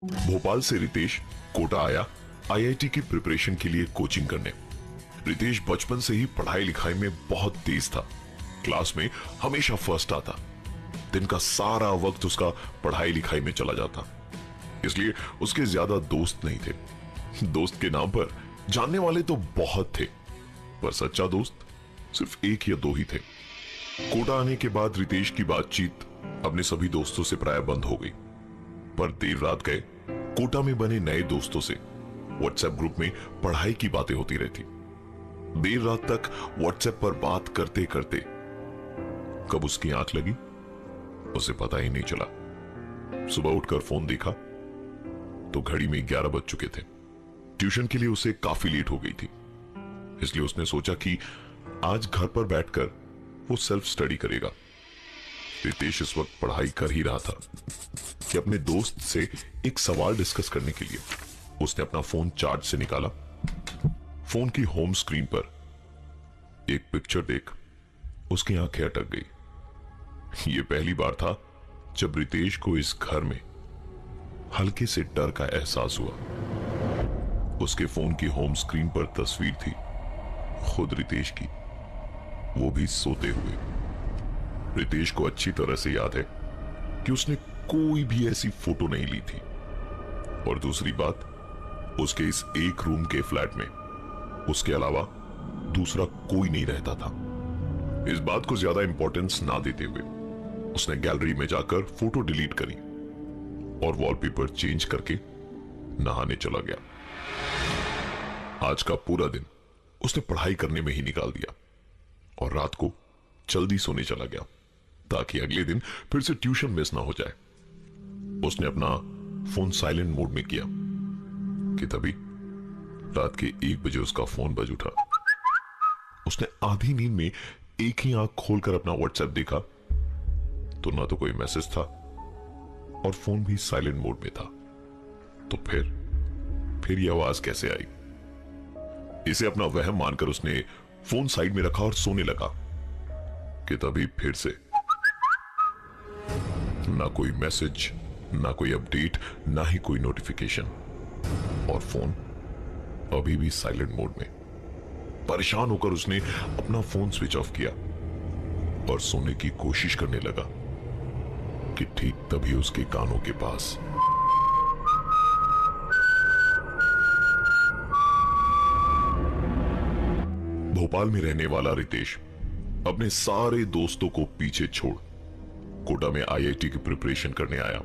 भोपाल से रितेश कोटा आया आईआईटी की प्रिपरेशन के लिए कोचिंग करने। रितेश बचपन से ही पढ़ाई लिखाई में बहुत तेज था। क्लास में हमेशा फर्स्ट आता। दिन का सारा वक्त उसका पढ़ाई लिखाई में चला जाता, इसलिए उसके ज्यादा दोस्त नहीं थे। दोस्त के नाम पर जानने वाले तो बहुत थे, पर सच्चा दोस्त सिर्फ एक या दो ही थे। कोटा आने के बाद रितेश की बातचीत अपने सभी दोस्तों से प्राय बंद हो गई, पर देर रात गए कोटा में बने नए दोस्तों से व्हाट्सएप ग्रुप में पढ़ाई की बातें होती रहती। देर रात तक व्हाट्सएप पर बात करते करते कब उसकी आंख लगी उसे पता ही नहीं चला। सुबह उठकर फोन देखा तो घड़ी में 11 बज चुके थे। ट्यूशन के लिए उसे काफी लेट हो गई थी, इसलिए उसने सोचा कि आज घर पर बैठकर वो सेल्फ स्टडी करेगा। रितेश इस वक्त पढ़ाई कर ही रहा था कि अपने दोस्त से एक सवाल डिस्कस करने के लिए उसने अपना फोन चार्ज से निकाला। फोन की होम स्क्रीन पर एक पिक्चर देख उसकी आंखें अटक गई। यह पहली बार था जब रितेश को इस घर में हल्के से डर का एहसास हुआ। उसके फोन की होम स्क्रीन पर तस्वीर थी खुद रितेश की, वो भी सोते हुए। रितेश को अच्छी तरह से याद है कि उसने कोई भी ऐसी फोटो नहीं ली थी, और दूसरी बात, उसके इस एक रूम के फ्लैट में उसके अलावा दूसरा कोई नहीं रहता था। इस बात को ज्यादा इंपॉर्टेंस ना देते हुए उसने गैलरी में जाकर फोटो डिलीट करी और वॉलपेपर चेंज करके नहाने चला गया। आज का पूरा दिन उसने पढ़ाई करने में ही निकाल दिया और रात को जल्दी सोने चला गया ताकि अगले दिन फिर से ट्यूशन मिस ना हो जाए। उसने अपना फोन साइलेंट मोड में किया कि तभी रात के 1 बजे उसका फोन बज उठा। उसने आधी नींद में एक ही आंख खोलकर अपना व्हाट्सएप देखा तो ना तो कोई मैसेज था और फोन भी साइलेंट मोड में था। तो फिर यह आवाज कैसे आई? इसे अपना वहम मानकर उसने फोन साइड में रखा और सोने लगा कि तभी फिर से ना कोई मैसेज, ना कोई अपडेट, ना ही कोई नोटिफिकेशन, और फोन अभी भी साइलेंट मोड में। परेशान होकर उसने अपना फोन स्विच ऑफ किया और सोने की कोशिश करने लगा कि ठीक तभी उसके कानों के पास भोपाल में रहने वाला रितेश अपने सारे दोस्तों को पीछे छोड़ कोटा में आईआईटी की प्रिपरेशन करने आया।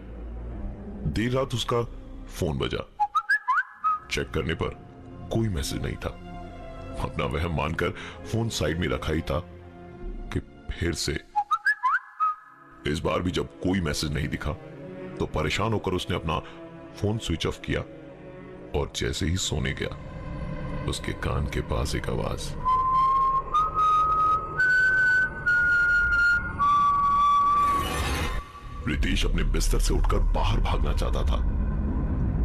देर रात उसका फोन बजा। चेक करने पर कोई मैसेज नहीं था। अपना वहम मानकर फोन साइड में रखा ही था कि फिर से इस बार भी जब कोई मैसेज नहीं दिखा तो परेशान होकर उसने अपना फोन स्विच ऑफ किया और जैसे ही सोने गया उसके कान के पास एक आवाज। रितेश अपने बिस्तर से उठकर बाहर भागना चाहता था,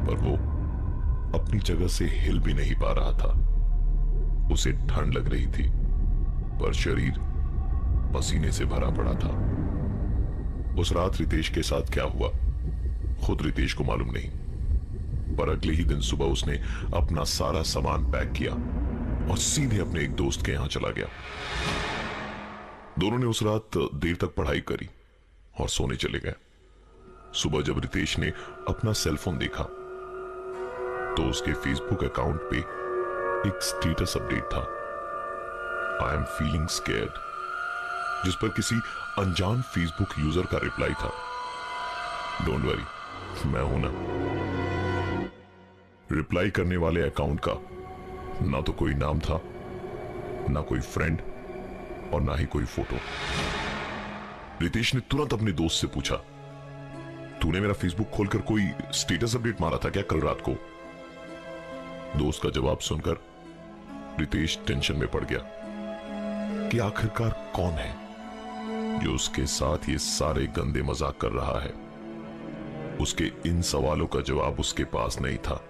पर वो अपनी जगह से हिल भी नहीं पा रहा था। उसे ठंड लग रही थी, पर शरीर पसीने से भरा पड़ा था। उस रात रितेश के साथ क्या हुआ खुद रितेश को मालूम नहीं, पर अगले ही दिन सुबह उसने अपना सारा सामान पैक किया और सीधे अपने एक दोस्त के यहां चला गया। दोनों ने उस रात देर तक पढ़ाई करी और सोने चले गए। सुबह जब रितेश ने अपना सेलफोन देखा तो उसके फेसबुक अकाउंट पे एक स्टेटस अपडेट था, आई एम फीलिंग स्केयर्ड, जिस पर किसी अनजान फेसबुक यूजर का रिप्लाई था, डोंट वरी मैं हूं ना। रिप्लाई करने वाले अकाउंट का ना तो कोई नाम था, ना कोई फ्रेंड और ना ही कोई फोटो। रितेश ने तुरंत अपने दोस्त से पूछा, तूने मेरा फेसबुक खोलकर कोई स्टेटस अपडेट मारा था क्या कल रात को? दोस्त का जवाब सुनकर रितेश टेंशन में पड़ गया कि आखिरकार कौन है जो उसके साथ ये सारे गंदे मजाक कर रहा है। उसके इन सवालों का जवाब उसके पास नहीं था,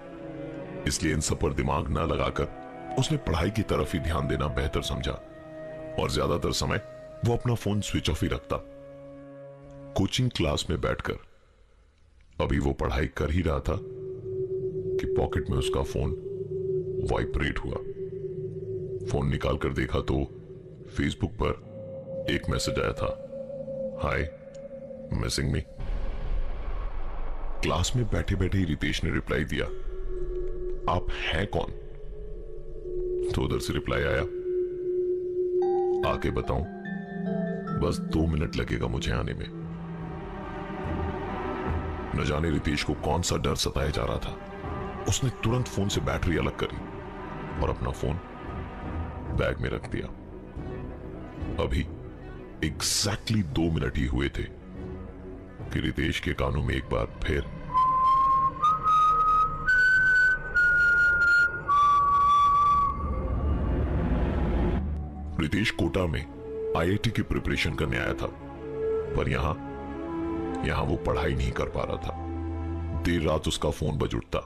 इसलिए इन सब पर दिमाग ना लगाकर उसने पढ़ाई की तरफ ही ध्यान देना बेहतर समझा और ज्यादातर समय वो अपना फोन स्विच ऑफ ही रखता। कोचिंग क्लास में बैठकर अभी वो पढ़ाई कर ही रहा था कि पॉकेट में उसका फोन वाइब्रेट हुआ। फोन निकाल कर देखा तो फेसबुक पर एक मैसेज आया था, हाय, मिसिंग मी। क्लास में बैठे बैठे ही रितेश ने रिप्लाई दिया, आप हैं कौन? तो उधर से रिप्लाई आया, आके बताऊं, बस 2 मिनट लगेगा मुझे आने में। न जाने रितेश को कौन सा डर सताया जा रहा था। उसने तुरंत फोन से बैटरी अलग करी और अपना फोन बैग में रख दिया। अभी एग्जैक्टली 2 मिनट ही हुए थे कि रितेश के कानों में एक बार फिर रितेश कोटा में आईआईटी की प्रिपरेशन करने आया था, पर यहां वो पढ़ाई नहीं कर पा रहा था। देर रात उसका फोन बज उठता,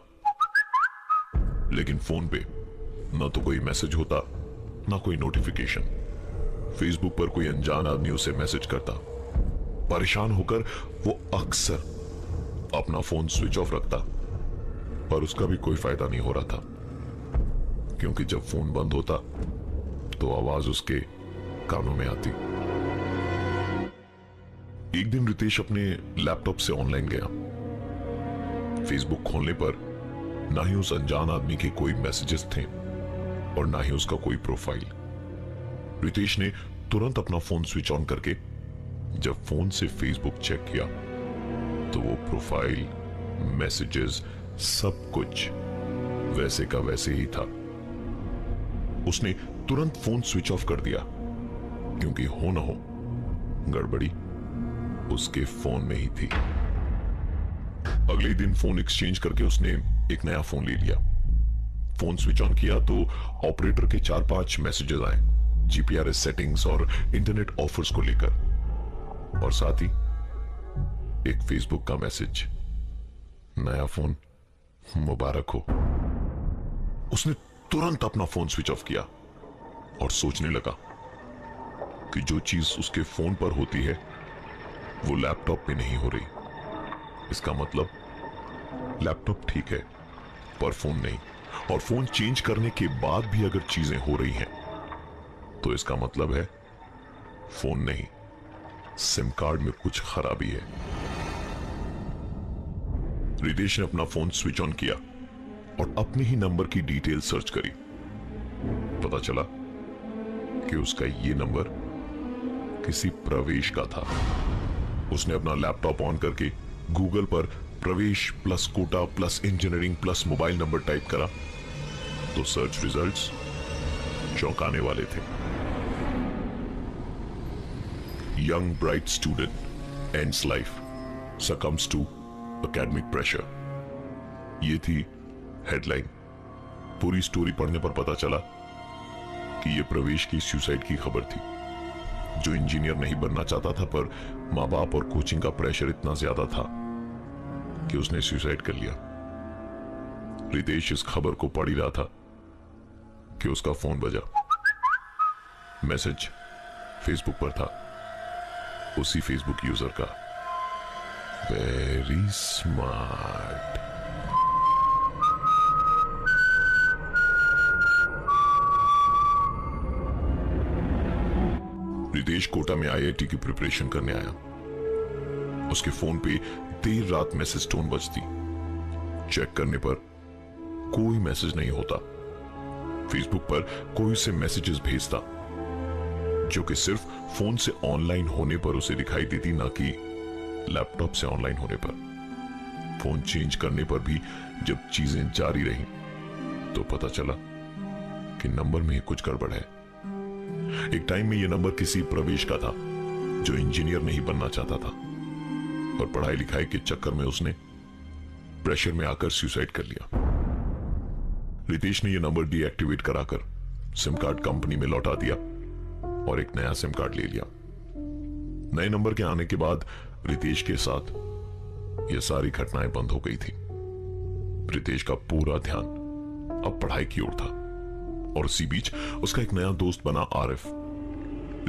लेकिन फोन पे ना तो कोई मैसेज होता, ना कोई नोटिफिकेशन। फेसबुक पर कोई अनजान आदमी उसे मैसेज करता। परेशान होकर वो अक्सर अपना फोन स्विच ऑफ रखता, पर उसका भी कोई फायदा नहीं हो रहा था, क्योंकि जब फोन बंद होता तो आवाज उसके कानों में आती। एक दिन रितेश अपने लैपटॉप से ऑनलाइन गया। फेसबुक खोलने पर ना ही उस अनजान आदमी के कोई मैसेजेस थे और ना ही उसका कोई प्रोफाइल। रितेश ने तुरंत अपना फोन स्विच ऑन करके जब फोन से फेसबुक चेक किया तो वो प्रोफाइल, मैसेजेस, सब कुछ वैसे का वैसे ही था। उसने तुरंत फोन स्विच ऑफ कर दिया, क्योंकि हो ना हो गड़बड़ी उसके फोन में ही थी। अगले दिन फोन एक्सचेंज करके उसने एक नया फोन ले लिया। फोन स्विच ऑन किया तो ऑपरेटर के 4-5 मैसेजेस आए, जीपीआरएस सेटिंग्स और इंटरनेट ऑफर्स को लेकर, और साथ ही एक फेसबुक का मैसेज, नया फोन मुबारक हो। उसने तुरंत अपना फोन स्विच ऑफ किया और सोचने लगा कि जो चीज उसके फोन पर होती है वो लैपटॉप में नहीं हो रही। इसका मतलब लैपटॉप ठीक है पर फोन नहीं, और फोन चेंज करने के बाद भी अगर चीजें हो रही हैं तो इसका मतलब है फोन नहीं, सिम कार्ड में कुछ खराबी है। रितेश ने अपना फोन स्विच ऑन किया और अपने ही नंबर की डिटेल सर्च करी। पता चला कि उसका ये नंबर किसी प्रवेश का था। उसने अपना लैपटॉप ऑन करके गूगल पर Pravesh plus Kota plus engineering plus mobile number type करा तो सर्च रिजल्ट्स चौंकाने वाले थे। Young bright student ends life, succumbs to academic pressure। ये थी हेडलाइन। पूरी स्टोरी पढ़ने पर पता चला कि यह प्रवेश की सुसाइड की खबर थी, जो इंजीनियर नहीं बनना चाहता था, पर मां बाप और कोचिंग का प्रेशर इतना ज्यादा था कि उसने सुसाइड कर लिया। रितेश इस खबर को पढ़ ही रहा था कि उसका फोन बजा। मैसेज फेसबुक पर था, उसी फेसबुक यूजर का। Very smart. रितेश कोटा में आईआईटी की प्रिपरेशन करने आया। उसके फोन पे देर रात मैसेज टोन बजती। चेक करने पर कोई मैसेज नहीं होता। फेसबुक पर कोई उसे मैसेजेस भेजता जो कि सिर्फ फोन से ऑनलाइन होने पर उसे दिखाई देती, ना कि लैपटॉप से ऑनलाइन होने पर। फोन चेंज करने पर भी जब चीजें जारी रही तो पता चला कि नंबर में कुछ गड़बड़ है। एक टाइम में यह नंबर किसी प्रवेश का था जो इंजीनियर नहीं बनना चाहता था, और पढ़ाई लिखाई के चक्कर में उसने प्रेशर में आकर सुसाइड कर लिया। रितेश ने यह नंबर डीएक्टिवेट कराकर सिम कार्ड कंपनी में लौटा दिया और एक नया सिम कार्ड ले लिया। नए नंबर के आने के बाद रितेश के साथ यह सारी घटनाएं बंद हो गई थी। रितेश का पूरा ध्यान अब पढ़ाई की ओर था, और इसी बीच उसका एक नया दोस्त बना आरिफ।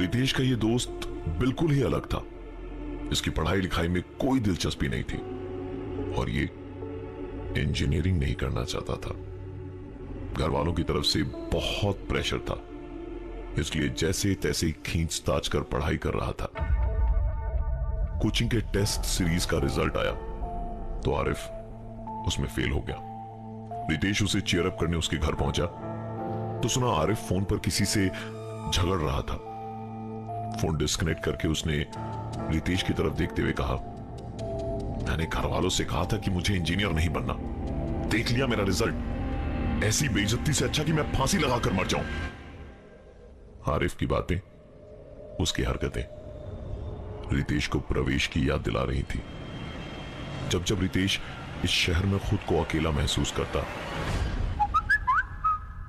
रितेश का यह दोस्त बिल्कुल ही अलग था। इसकी पढ़ाई लिखाई में कोई दिलचस्पी नहीं थी, और ये इंजीनियरिंग नहीं करना चाहता था। घर वालों की तरफ से बहुत प्रेशर था, इसलिए जैसे तैसे खींचताच कर पढ़ाई कर रहा था। कोचिंग के टेस्ट सीरीज का रिजल्ट आया तो आरिफ उसमें फेल हो गया। रितेश उसे चीयर अप करने उसके घर पहुंचा तो सुना आरिफ फोन पर किसी से झगड़ रहा था। फोन डिस्कनेक्ट करके उसने रितेश की तरफ देखते हुए कहा, मैंने घर वालों से कहा था कि मुझे इंजीनियर नहीं बनना, देख लिया मेरा रिजल्ट। ऐसी बेइज्जती से अच्छा कि मैं फांसी लगाकर मर जाऊं। आरिफ की बातें, उसकी हरकतें रितेश को प्रवेश की याद दिला रही थी। जब जब रितेश इस शहर में खुद को अकेला महसूस करता,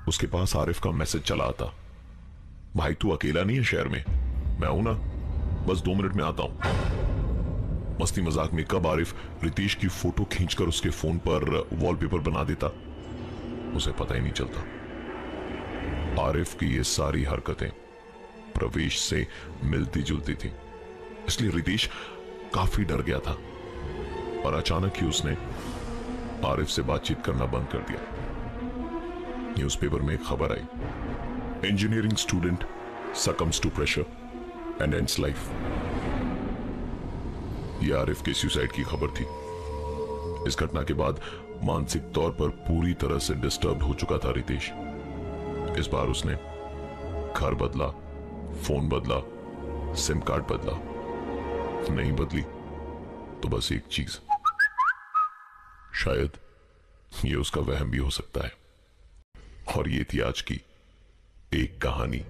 उसके पास आरिफ का मैसेज चला आता, भाई तू अकेला नहीं है शहर में, मैं हूं ना, बस 2 मिनट में आता हूं। मस्ती मजाक में कब आरिफ रितेश की फोटो खींचकर उसके फोन पर वॉलपेपर बना देता, उसे पता ही नहीं चलता। आरिफ की ये सारी हरकतें प्रवेश से मिलती जुलती थी, इसलिए रितेश काफी डर गया था और अचानक ही उसने आरिफ से बातचीत करना बंद कर दिया। न्यूज़पेपर में एक खबर आई, engineering student succumbs to pressure and ends life। यह आरिफ के सुसाइड की खबर थी। इस घटना के बाद मानसिक तौर पर पूरी तरह से डिस्टर्ब हो चुका था रितेश। इस बार उसने घर बदला, फोन बदला, सिम कार्ड बदला, नहीं बदली तो बस एक चीज, शायद ये उसका वहम भी हो सकता है। और ये थी आज की एक कहानी।